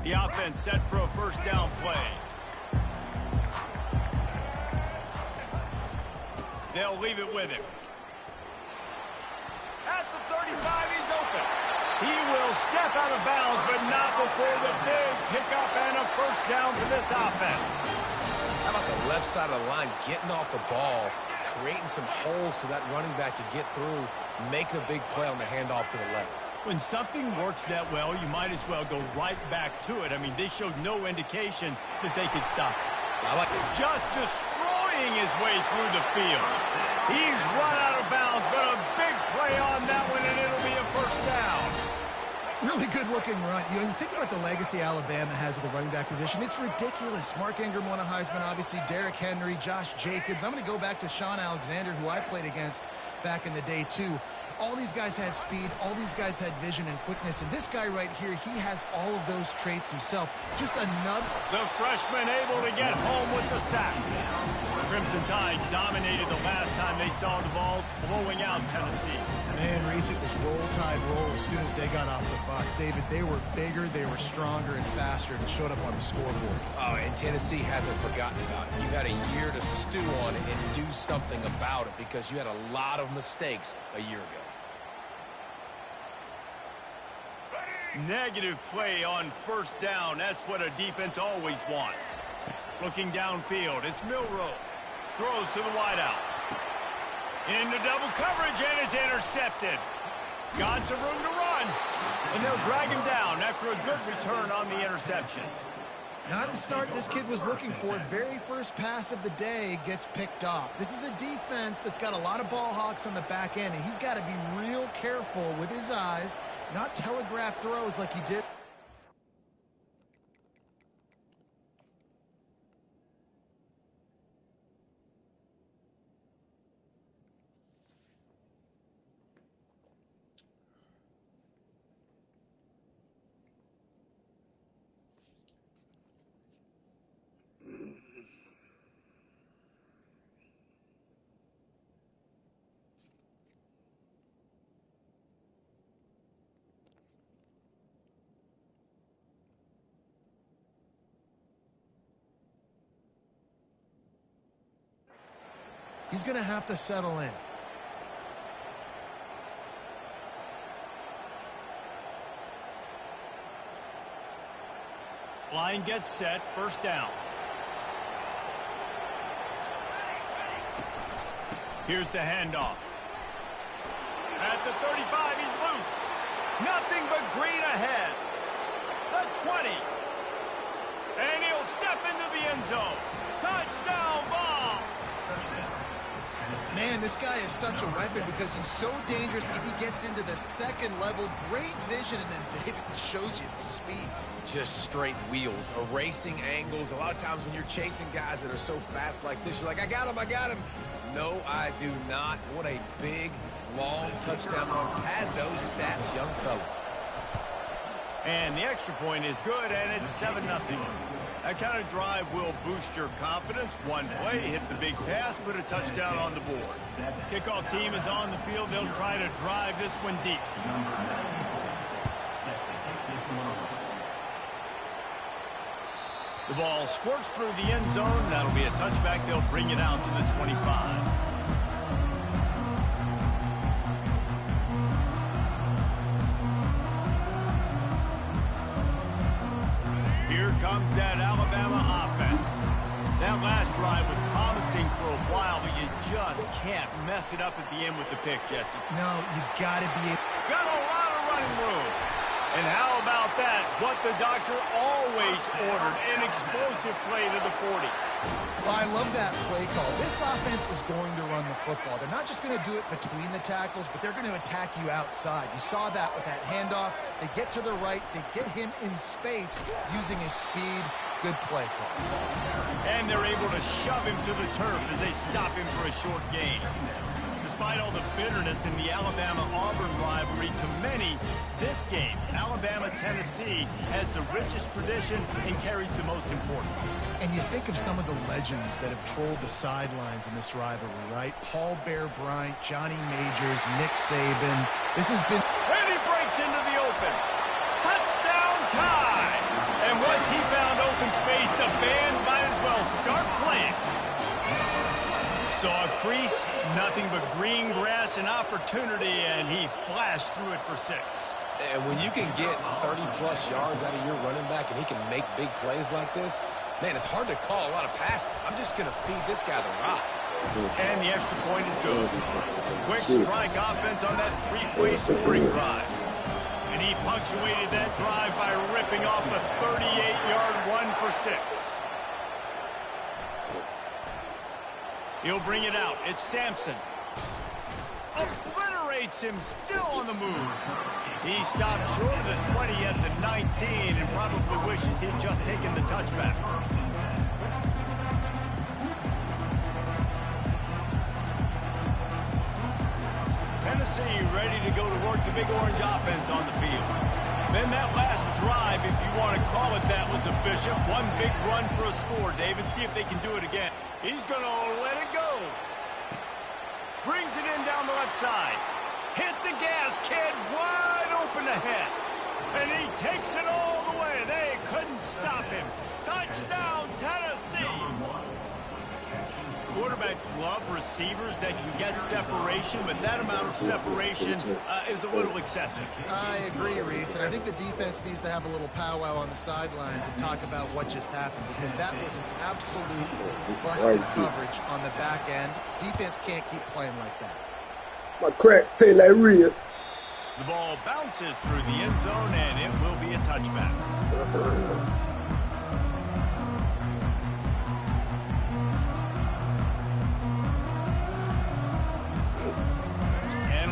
The offense set for a first down play. They'll leave it with him. At the 35, he's open. He will step out of bounds, but not before the big pickup and a first down for this offense. How about the left side of the line getting off the ball, creating some holes for that running back to get through, making a big play on the handoff to the left. When something works that well, you might as well go right back to it. I mean, they showed no indication that they could stop it. I like it. Just destroying his way through the field. He's run out of bounds, but a big play on that one, and it'll be a first down. Really good-looking run. You know, you think about the legacy Alabama has at the running back position. It's ridiculous. Mark Ingram won a Heisman, obviously. Derrick Henry, Josh Jacobs. I'm going to go back to Sean Alexander, who I played against back in the day, too. All these guys had speed. All these guys had vision and quickness. And this guy right here, he has all of those traits himself. Just another... The freshman able to get home with the sack. Crimson Tide dominated the last time they saw the ball, blowing out Tennessee. Man, Reese, it was roll tide roll as soon as they got off the bus. David, they were bigger, they were stronger and faster, and it showed up on the scoreboard. Oh, and Tennessee hasn't forgotten about it. You've had a year to stew on it and do something about it because you had a lot of mistakes a year ago. Negative play on first down. That's what a defense always wants. Looking downfield, it's Milroe. Throws to the wideout. Into double coverage, and it's intercepted. Got some room to run. And they'll drag him down after a good return on the interception. Not the start this kid was looking for. Very first pass of the day gets picked off. This is a defense that's got a lot of ball hawks on the back end, and he's got to be real careful with his eyes, not telegraph throws like he did. He's going to have to settle in. Line gets set, first down. Here's the handoff. At the 35, he's loose. Nothing but green ahead. The 20. And he'll step into the end zone. Touchdown ball. Man, this guy is such a weapon because he's so dangerous if he gets into the second level. Great vision, and then David shows you the speed. Just straight wheels, erasing angles. A lot of times when you're chasing guys that are so fast like this, you're like, I got him, I got him. No, I do not. What a big, long touchdown run. Pad those stats, young fella. And the extra point is good, and it's 7-0. That kind of drive will boost your confidence. One play, hit the big pass, put a touchdown on the board. Kickoff team is on the field. They'll try to drive this one deep. The ball squirts through the end zone. That'll be a touchback. They'll bring it out to the 25. Here comes that Alabama offense. That last drive was promising for a while, but you just can't mess it up at the end with the pick, Jesse. No, you got to be... Got a lot of running room. And how about that? What the doctor always ordered, an explosive play to the 40. Well, I love that play call. This offense is going to run the football. They're not just going to do it between the tackles, but they're going to attack you outside. You saw that with that handoff. They get to the right. They get him in space using his speed. Good play call. And they're able to shove him to the turf as they stop him for a short gain. Despite all the bitterness in the Alabama-Auburn rivalry, to many, this game, Alabama-Tennessee, has the richest tradition and carries the most importance. And you think of some of the legends that have trolled the sidelines in this rivalry, right? Paul Bear Bryant, Johnny Majors, Nick Saban. This has been... And he breaks into the open. Touchdown time! And the band might as well start playing. Saw a crease, nothing but green grass and opportunity, and he flashed through it for 6. And when you can get 30-plus yards out of your running back and he can make big plays like this, man, it's hard to call a lot of passes. I'm just going to feed this guy the rock. And the extra point is good. Quick strike offense on that 3-play scoring drive. And he punctuated that drive by ripping off a 38-yard run for 6. He'll bring it out. It's Sampson. Obliterates him, still on the move. He stopped short of the 20 at the 19 and probably wishes he'd just taken the touchback. Tennessee ready to go to work the Big Orange offense on the field. Then that last drive, if you want to call it that, was efficient. One big run for a score, David. See if they can do it again. He's going to let it go. Brings it in down the left side. Hit the gas, kid. Wide open ahead. And he takes it all the way. They couldn't stop him. Touchdown, Tennessee. Quarterbacks love receivers that can get separation, but that amount of separation is a little excessive. I agree, Reese, and I think the defense needs to have a little powwow on the sidelines and talk about what just happened, because that was an absolute busted coverage on the back end. Defense can't keep playing like that. My crack tail like real. The ball bounces through the end zone, and it will be a touchback.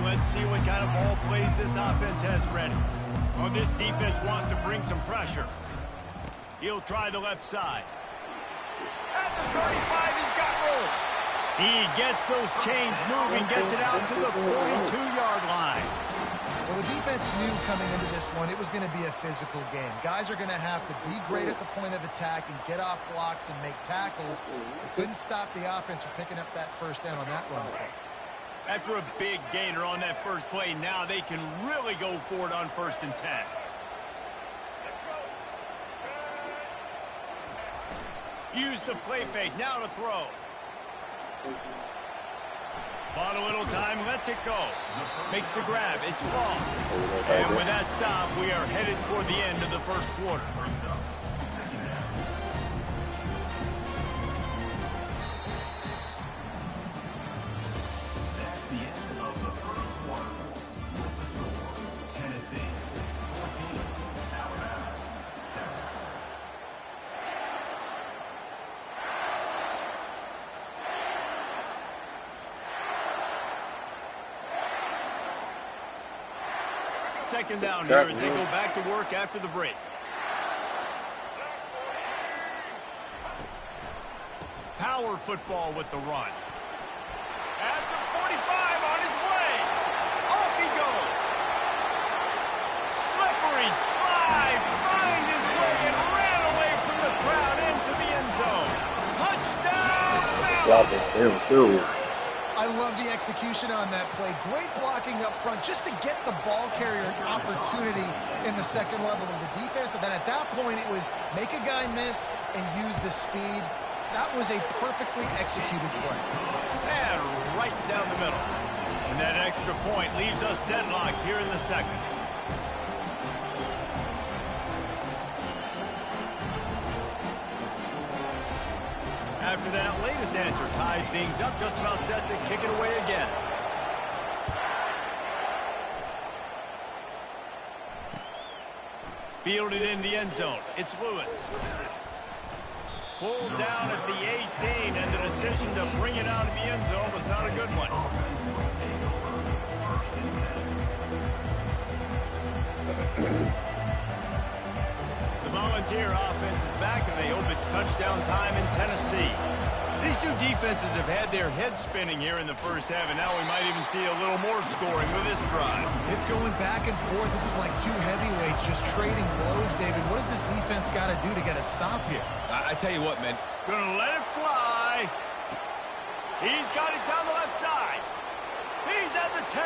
Let's see what kind of ball plays this offense has ready. Well, this defense wants to bring some pressure. He'll try the left side. At the 35, he's got room. He gets those chains moving, gets it out to the 42-yard line. Well, the defense knew coming into this one it was going to be a physical game. Guys are going to have to be great at the point of attack and get off blocks and make tackles. They couldn't stop the offense from picking up that first down on that run play. After a big gainer on that first play, now they can really go for it on 1st and 10. Use the play fake, now to throw. Bought a little time, lets it go. Makes the grab, it's long. And with that stop, we are headed toward the end of the first quarter. Second down here as they go back to work after the break. Power football with the run. At the 45 on his way. Off he goes. Slippery slide. Find his way and ran away from the crowd into the end zone. Touchdown, Bama. I love the execution on that play. Great blocking up front just to get the ball carrier an opportunity in the second level of the defense. And then at that point, it was make a guy miss and use the speed. That was a perfectly executed play. And right down the middle. And that extra point leaves us deadlocked here in the second. After that latest answer tied things up, just about set to kick it away again. Fielded in the end zone. It's Lewis. Pulled down at the 18, and the decision to bring it out of the end zone was not a good one. The Volunteer offense is back, and they hope it's touchdown time in Tennessee. These two defenses have had their heads spinning here in the first half, and now we might even see a little more scoring with this drive. It's going back and forth. This is like two heavyweights just trading blows, David. What does this defense got to do to get a stop here? I tell you what, man. Gonna let it fly. He's got it down the left side. He's at the 10.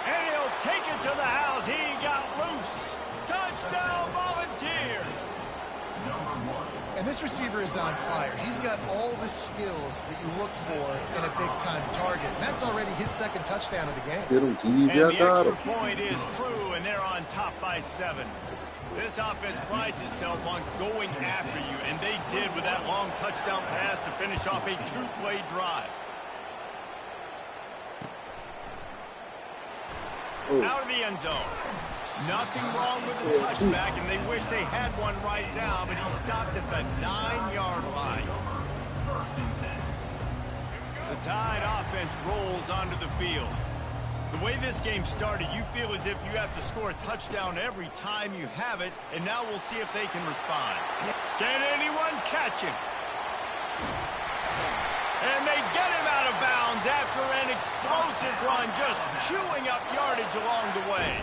And he'll take it to the house. He got loose. Touchdown, Volunteers. And And this receiver is on fire. He's got all the skills that you look for in a big-time target. And that's already his second touchdown of the game. And the extra point is true, and they're on top by 7. This offense prides itself on going after you, and they did with that long touchdown pass to finish off a 2-play drive. Out of the end zone. Nothing wrong with the touchback, and they wish they had one right now, but he stopped at the 9-yard line. The Tide offense rolls onto the field. The way this game started, you feel as if you have to score a touchdown every time you have it, and now we'll see if they can respond. Can anyone catch him? And they get him out of bounds after an explosive run, just chewing up yardage along the way.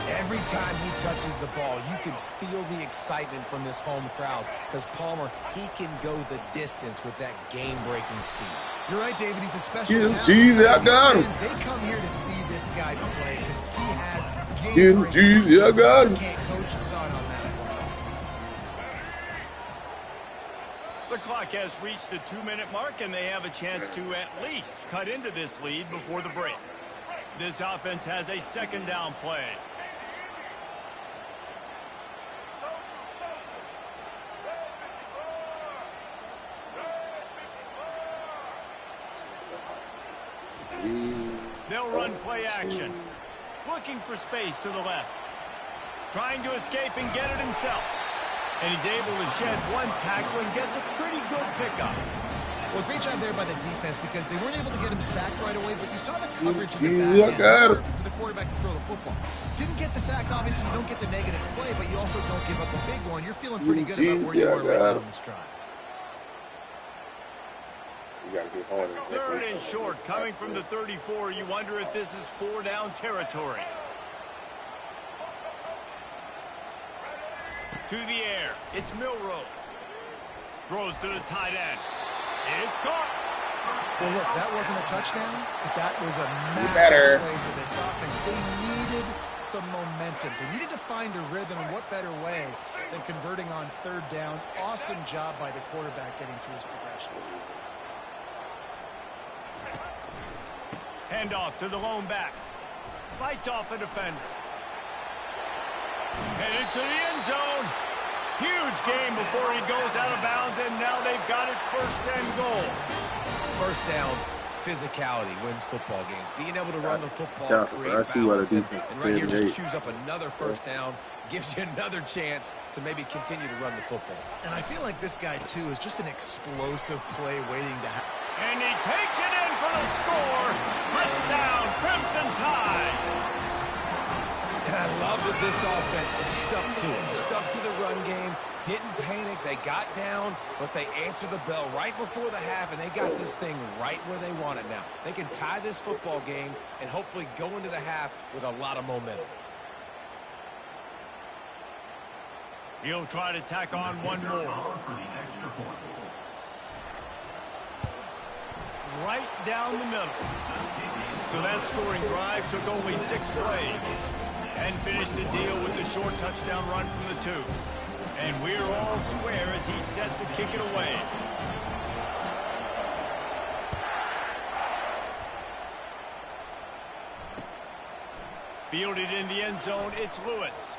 Every time he touches the ball, you can feel the excitement from this home crowd because Palmer, he can go the distance with that game-breaking speed. You're right, David. He's a special talent. Jeezy, I got him. They come here to see this guy play because he has Jeezy, game-breaking I got him. Can't coach. You saw it on that play. The clock has reached the 2-minute mark, and they have a chance to at least cut into this lead before the break. This offense has a second down play. They'll run play action. Looking for space to the left. Trying to escape and get it himself. And he's able to shed one tackle and gets a pretty good pickup. Well, great job there by the defense because they weren't able to get him sacked right away, but you saw the coverage in the back end for the quarterback to throw the football. Didn't get the sack, obviously. You don't get the negative play, but you also don't give up a big one. You're feeling pretty good about where you are right now on this drive. Third and short, coming from the 34. You wonder if this is 4-down territory. To the air, it's Milroe. Throws to the tight end. It's caught. Well, look, that wasn't a touchdown, but that was a massive play for this offense. They needed some momentum. They needed to find a rhythm, and what better way than converting on third down. Awesome job by the quarterback getting through his progression. Handoff to the lone back. Fights off a defender. Headed to the end zone. Huge game before he goes out of bounds, and now they've got it first and goal. First down, physicality wins football games. Being able to run the football, create balance, and right here just choose up another first down, gives you another chance to maybe continue to run the football. And I feel like this guy, too, is just an explosive play waiting to happen. And he takes it in for the score. Touchdown, Crimson Tide. And I love that this offense stuck to it, stuck to the run game, didn't panic. They got down, but they answered the bell right before the half, and they got this thing right where they want it now. They can tie this football game and hopefully go into the half with a lot of momentum. He'll try to tack on one more. Right down the middle. So that scoring drive took only 6 plays. And finished the deal with the short touchdown run from the 2. And we're all square as he's set to kick it away. Fielded in the end zone, it's Lewis.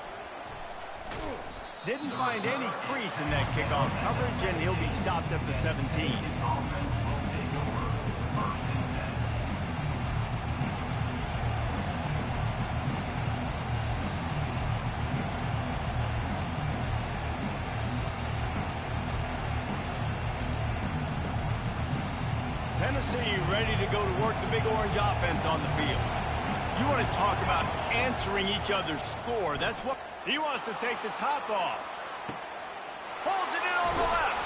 Didn't find any crease in that kickoff coverage, and he'll be stopped at the 17. Tennessee ready to go to work the Big Orange offense on the field. You want to talk about answering each other's score. That's what he wants to take the top off. Holds it in on the left.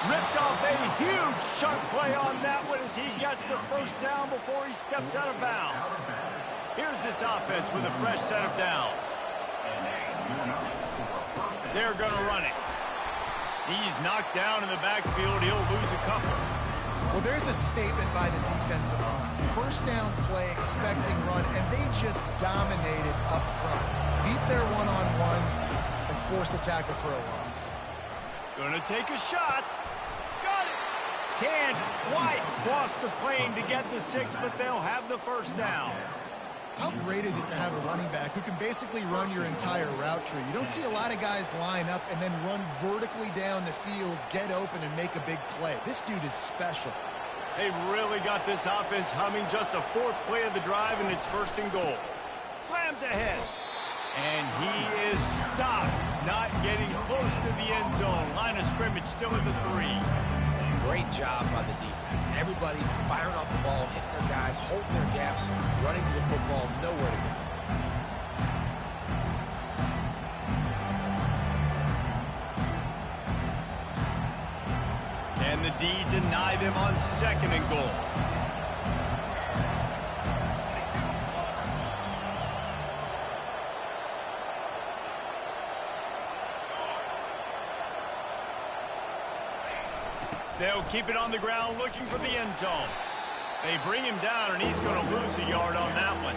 Ripped off a huge sharp play on that one as he gets the first down before he steps out of bounds. Here's this offense with a fresh set of downs. They're going to run it. He's knocked down in the backfield. He'll lose a couple. Well, there's a statement by the defensive line. First down play, expecting run, and they just dominated up front. Beat their one-on-ones and forced a tackle for a loss. Gonna take a shot. Got it. Can't quite cross the plane to get the 6, but they'll have the first down. How great is it to have a running back who can basically run your entire route tree? You don't see a lot of guys line up and then run vertically down the field, get open, and make a big play. This dude is special. They've really got this offense humming. Just the 4th play of the drive, and it's 1st and goal. Slams ahead. And he is stopped, not getting close to the end zone. Line of scrimmage still at the 3. Great job by the defense. Everybody firing off the ball, hitting their guys, holding their gaps, running to the football, nowhere to go. And the D deny them on 2nd and goal. They'll keep it on the ground looking for the end zone. They bring him down, and he's going to lose a yard on that one.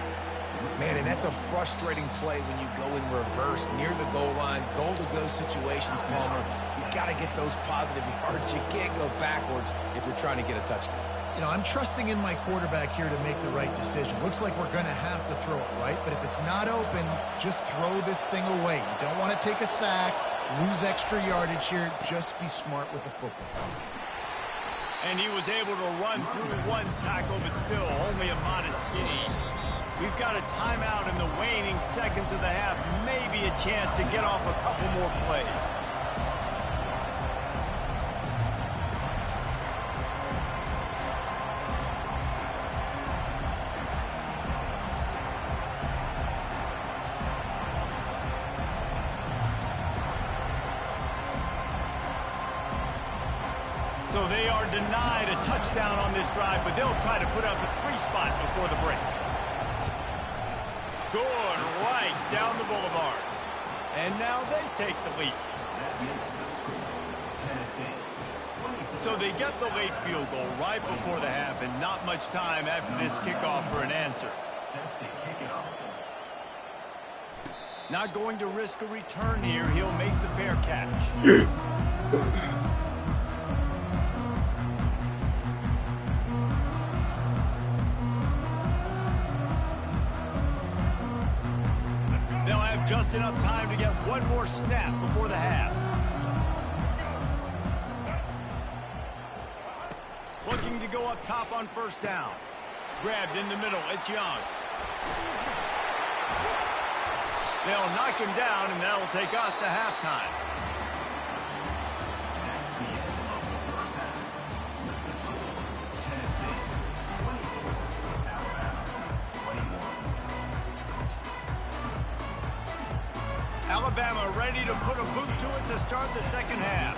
Man, and that's a frustrating play when you go in reverse near the goal line, goal-to-go situations, Palmer. You got to get those positive yards. You can't go backwards if you're trying to get a touchdown. You know, I'm trusting in my quarterback here to make the right decision. Looks like we're going to have to throw it, right? But if it's not open, just throw this thing away. You don't want to take a sack, lose extra yardage here. Just be smart with the football. And he was able to run through 1 tackle, but still only a modest gain. We've got a timeout in the waning seconds of the half. Maybe a chance to get off a couple more plays. So they are denied a touchdown on this drive, but they'll try to put up a 3 spot before the break. Good right down the boulevard. And now they take the lead. So they get the late field goal right before the half, and not much time after this kickoff for an answer. Not going to risk a return here. He'll make the fair catch. They'll have just enough time to get one more snap before the half. Looking to go up top on 1st down. Grabbed in the middle. It's Young. They'll knock him down, and that'll take us to halftime. Alabama ready to put a boot to it to start the 2nd half.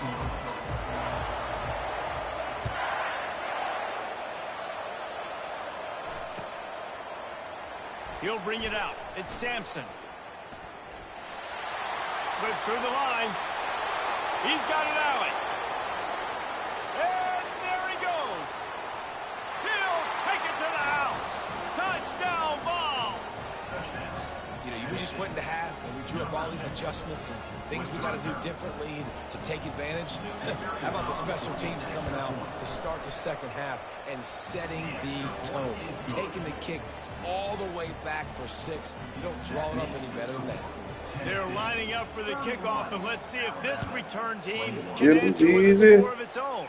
He'll bring it out. It's Sampson. Slips through the line. He's got it, Alley. And there he goes. He'll take it to the house. Touchdown, Vols. You know, we just went into half, and we drew up all these adjustments and things we got to do differently to take advantage. How about the special teams coming out to start the 2nd half and setting the tone, taking the kick all the way back for 6. You don't draw it up any better than that. They're lining up for the kickoff, and let's see if this return team can answer with a score of its own.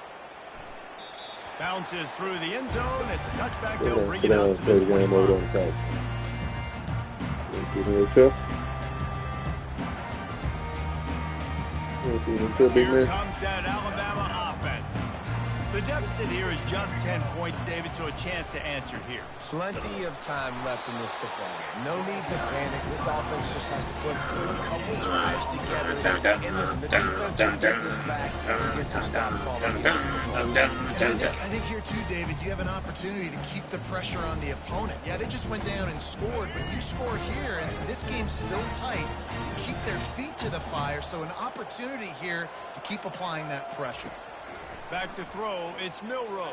Bounces through the end zone. It's a touchback. They'll bring it out to the 25. Here comes that Alabama offense. The deficit here is just 10 points, David, so a chance to answer here. Plenty of time left in this football game. No need to panic. This offense just has to put a couple drives together. And listen, the defense will get this back and get some stops following. I think here too, David, you have an opportunity to keep the pressure on the opponent. Yeah, they just went down and scored, but you score here, and this game's still tight. Keep their feet to the fire, so an opportunity here to keep applying that pressure. Back to throw, it's Milroe.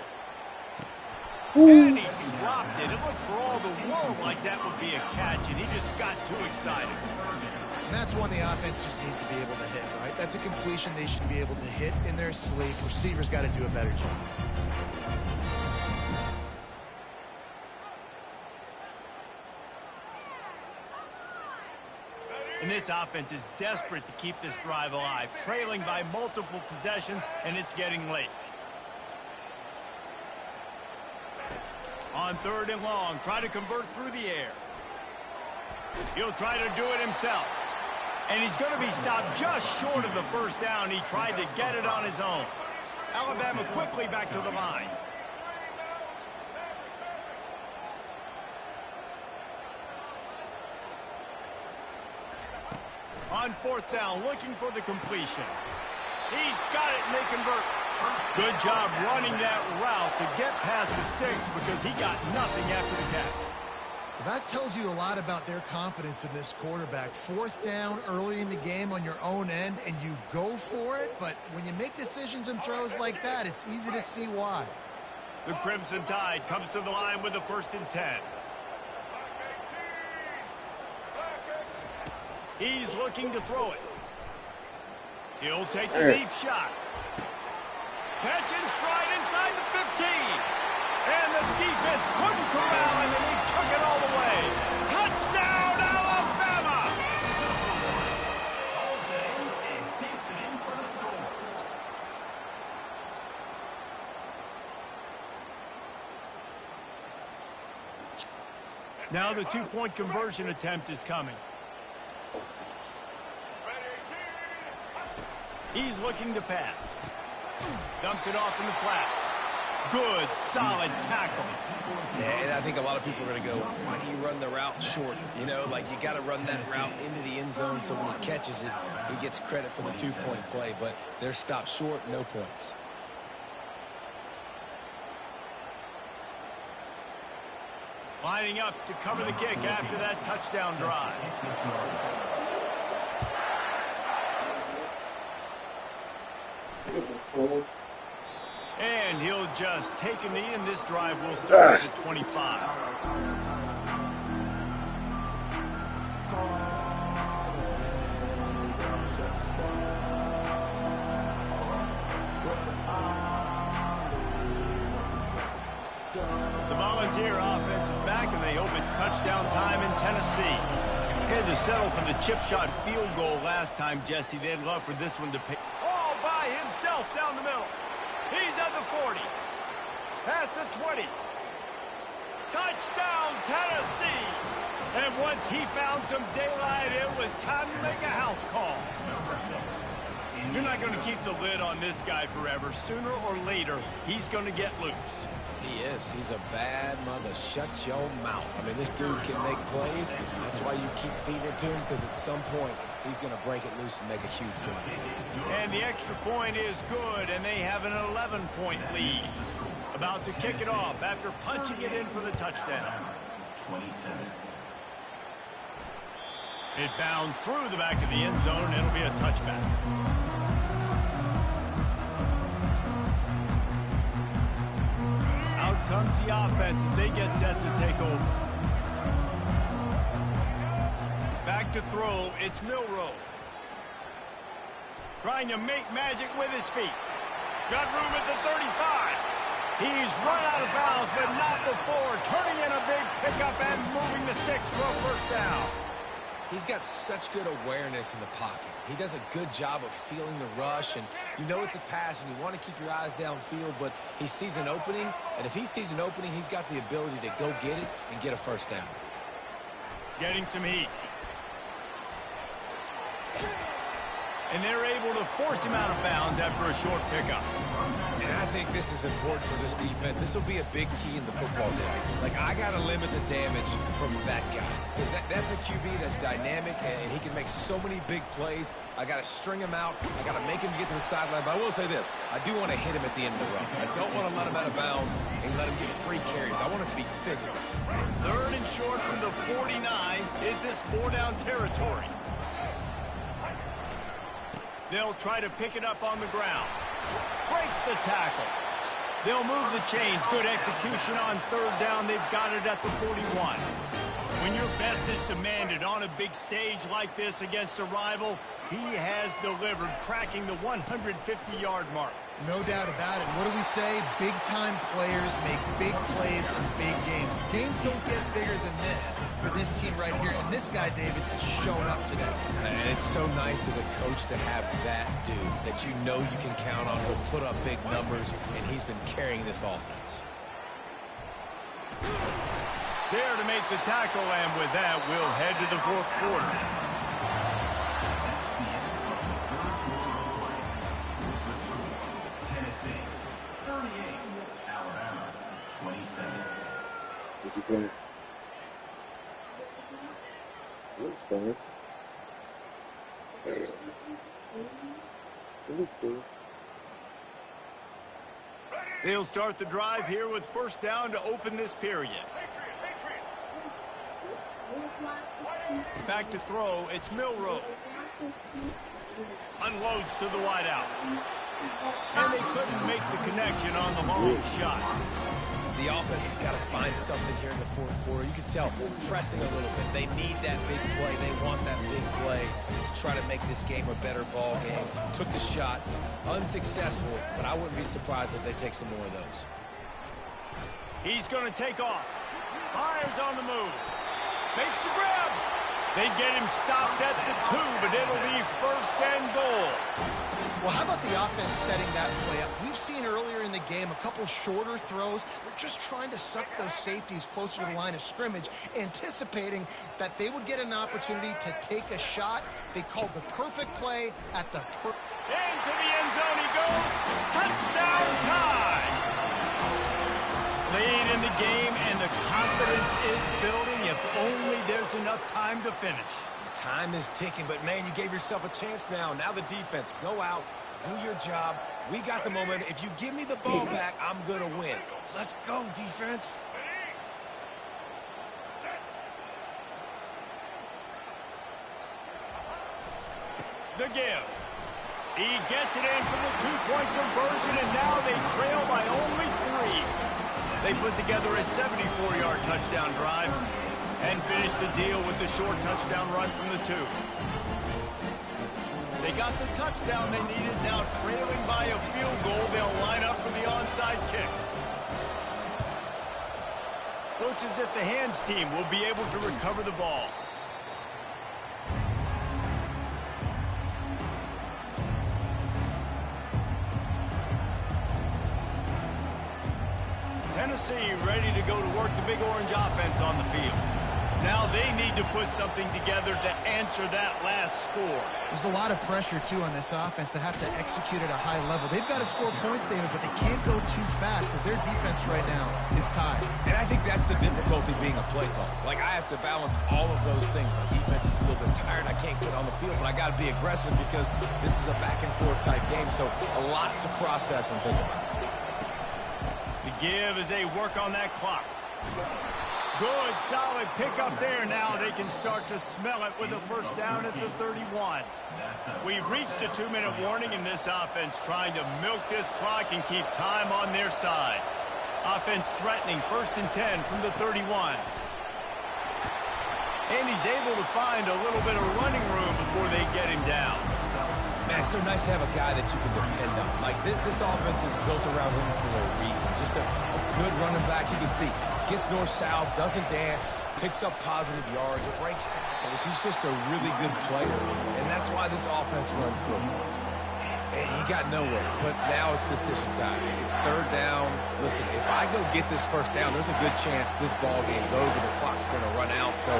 And he dropped it. It looked for all the world like that would be a catch, and he just got too excited. And that's one the offense just needs to be able to hit, right? That's That's a completion they should be able to hit in their sleep. Receivers got to do a better job. And this offense is desperate to keep this drive alive, trailing by multiple possessions, and it's getting late. On 3rd and long, try to convert through the air. He'll try to do it himself. And he's going to be stopped just short of the first down. He tried to get it on his own. Alabama quickly back to the line. On 4th down, looking for the completion. He's got it, and they convert. Good job running that route to get past the sticks because he got nothing after the catch. That tells you a lot about their confidence in this quarterback. 4th down early in the game on your own end, and you go for it, but when you make decisions and throws like that, it's easy to see why. The Crimson Tide comes to the line with the 1st and 10. He's looking to throw it. He'll take the deep shot. Catch and stride inside the 15. And the defense couldn't corral him, and he took it all the way. Touchdown, Alabama! Now the 2-point conversion attempt is coming. He's looking to pass. Dumps it off in the flats. Good, solid tackle. Yeah, and I think a lot of people are going to go, why do you run the route short? You know, like you got to run that route into the end zone so when he catches it, he gets credit for the 2-point play. But they're stopped short, no points. Lining up to cover the kick after that touchdown drive. And he'll just take a knee, and this drive will start at 25. The Volunteer offense is back, and they hope it's touchdown time in Tennessee. They had to settle for the chip shot field goal last time, Jesse. They'd love for this one to pay. All by himself down the middle. He's at the 40. Past the 20. Touchdown, Tennessee. And once he found some daylight, it was time to make a house call. You're not going to keep the lid on this guy forever. Sooner or later, he's going to get loose. He is. He's a bad mother. Shut your mouth. I mean, this dude can make plays. That's why you keep feeding it to him, because at some point, he's going to break it loose and make a huge play. And the extra point is good, and they have an 11-point lead. About to kick it off after punching it in for the touchdown. It bounds through the back of the end zone, and it'll be a touchback. Out comes the offense as they get set to take over. Back to throw, it's Milroe. Trying to make magic with his feet. Got room at the 35. He's run out of bounds, but not before. Turning in a big pickup and moving the sticks for a first down. He's got such good awareness in the pocket. He does a good job of feeling the rush, and you know it's a pass, and you want to keep your eyes downfield, but he sees an opening, and if he sees an opening, he's got the ability to go get it and get a first down. Getting some heat. And they're able to force him out of bounds after a short pickup. And I think this is important for this defense. This will be a big key in the football game. Like, I got to limit the damage from that guy. Because that's a QB that's dynamic, and he can make so many big plays. I got to string him out. I got to make him get to the sideline. But I will say this. I do want to hit him at the end of the run. I don't want to let him out of bounds and let him get free carries. I want it to be physical. 3rd and short from the 49. Is this 4-down territory? They'll try to pick it up on the ground. Breaks the tackle. They'll move the chains. Good execution on 3rd down. They've got it at the 41. When your best is demanded on a big stage like this against a rival, he has delivered, cracking the 150-yard mark. No doubt about it. What do we say? Big-time players make big plays in big games. The games don't get bigger than this for this team right here. And this guy, David, has shown up today. And it's so nice as a coach to have that dude that you know you can count on. He'll put up big numbers, and he's been carrying this offense. There to make the tackle, and with that, we'll head to the fourth quarter. What you think? Looks fine. It looks good. They'll start the drive here with first down to open this period. Back to throw, it's Milroe. Unloads to the wideout. And they couldn't make the connection on the long shot. The offense has got to find something here in the fourth quarter. You can tell pressing a little bit. They need that big play. They want that big play to try to make this game a better ball game. Took the shot, unsuccessful, but I wouldn't be surprised if they take some more of those. He's going to take off. Irons on the move. Makes the grab. They get him stopped at the 2, but it'll be first and goal. Well, how about the offense setting that play up? We've seen earlier in the game a couple shorter throws. They're just trying to suck those safeties closer to the line of scrimmage, anticipating that they would get an opportunity to take a shot. They called the perfect play at the Into the end zone he goes. Touchdown tie. Late in the game, and the confidence is building if only there's enough time to finish. Time is ticking, but, man, you gave yourself a chance now. Now the defense, go out, do your job. We got the momentum. If you give me the ball back, I'm going to win. Let's go, defense. The give. He gets it in for the two-point conversion, and now they trail by only 3. They put together a 74-yard touchdown drive and finish the deal with the short touchdown run from the 2. They got the touchdown they needed. Now trailing by a field goal, they'll line up for the onside kick. Looks as if the hands team will be able to recover the ball. Tennessee ready to go to work the Big Orange offense on the field. Now they need to put something together to answer that last score. There's a lot of pressure, too, on this offense to have to execute at a high level. They've got to score points, David, but they can't go too fast because their defense right now is tied. And I think that's the difficulty being a play call. Like, I have to balance all of those things. My defense is a little bit tired. I can't get on the field, but I got to be aggressive because this is a back-and-forth type game, so a lot to process and think about. The give as they work on that clock. Good, solid pickup there. Now they can start to smell it with a first down at the 31. We've reached a 2-minute warning in this offense, trying to milk this clock and keep time on their side. Offense threatening, first and 10 from the 31. And he's able to find a little bit of running room before they get him down. Man, it's so nice to have a guy that you can depend on. Like, this offense is built around him for a reason. Just a good running back. You can see, gets north-south, doesn't dance, picks up positive yards, breaks tackles. He's just a really good player, and that's why this offense runs through him. And he got nowhere, but now it's decision time. It's third down. Listen, if I go get this first down, there's a good chance this ball game's over. The clock's going to run out. So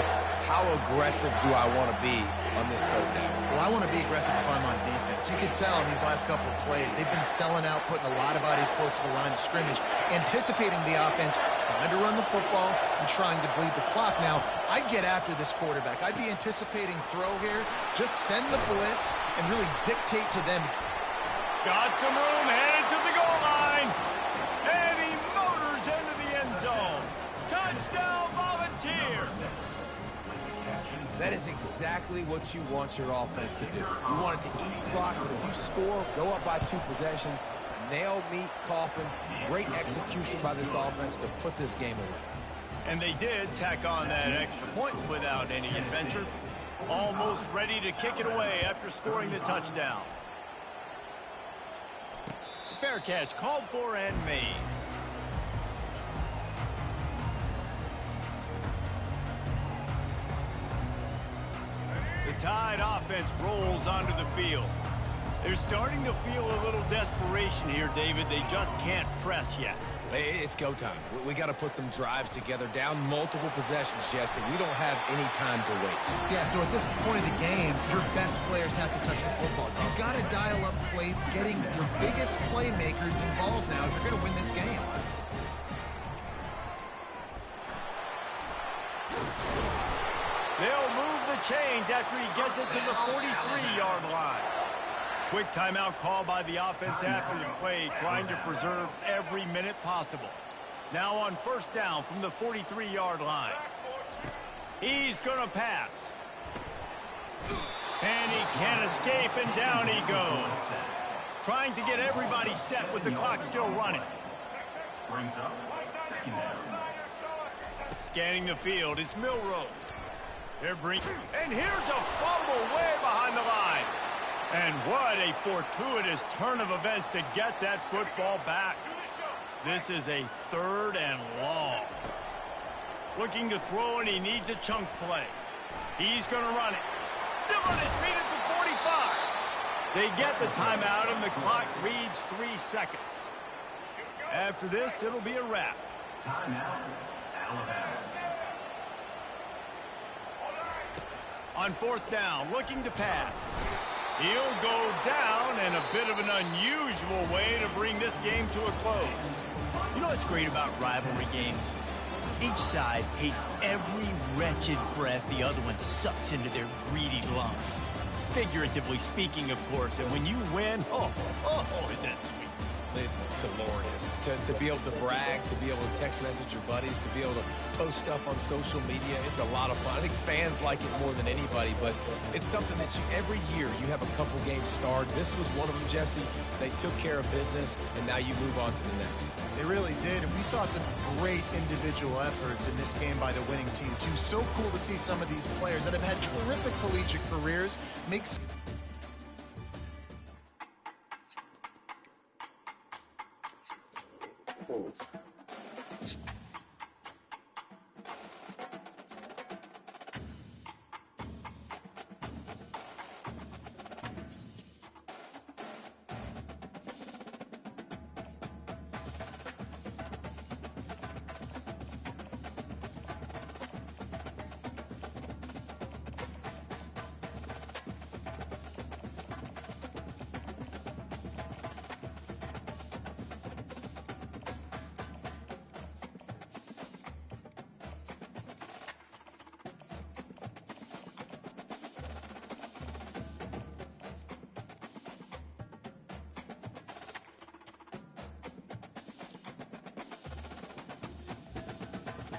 how aggressive do I want to be on this third down? Well, I want to be aggressive if I'm on defense. You can tell in these last couple of plays, they've been selling out, putting a lot of bodies close to the line of scrimmage, anticipating the offense, trying to run the football, and trying to bleed the clock. Now, I'd get after this quarterback. I'd be anticipating throw here. Just send the blitz and really dictate to them. Got some room, headed to the goal line. And he motors into the end zone. Touchdown, Volunteers. That is exactly what you want your offense to do. You want it to eat clock, but if you score, go up by 2 possessions, nail, meat, coffin, great execution by this offense to put this game away. And they did tack on that extra point without any adventure. Almost ready to kick it away after scoring the touchdown. Fair catch called for and made. The Tide offense rolls onto the field. They're starting to feel a little desperation here, David. They just can't press yet. It's go time. We got to put some drives together, down multiple possessions, Jesse. We don't have any time to waste. Yeah, so at this point of the game, your best players have to touch the football. You've got to dial up plays, getting your biggest playmakers involved now if you're going to win this game. They'll move the chains after he gets it to the 43-yard line. Quick timeout call by the offense after the play, trying to preserve every minute possible. Now on first down from the 43-yard line. He's going to pass. And he can't escape, and down he goes. Trying to get everybody set with the clock still running. Scanning the field, it's Milrow. And here's a fumble way behind the line. And what a fortuitous turn of events to get that football back. This is a 3rd and long. Looking to throw, and he needs a chunk play. He's going to run it. Still on his feet at the 45. They get the timeout, and the clock reads 3 seconds. After this, it'll be a wrap. Timeout, Alabama. On fourth down, looking to pass. He'll go down, and a bit of an unusual way to bring this game to a close. You know what's great about rivalry games? Each side hates every wretched breath the other one sucks into their greedy lungs. Figuratively speaking, of course, and when you win, is that sweet. It's glorious to be able to brag, to be able to text message your buddies, to be able to post stuff on social media. It's a lot of fun. I think fans like it more than anybody, but it's something that every year you have a couple games starred. This was one of them, Jesse. They took care of business, and now you move on to the next. They really did, and we saw some great individual efforts in this game by the winning team, too. So cool to see some of these players that have had terrific collegiate careers make... Thanks.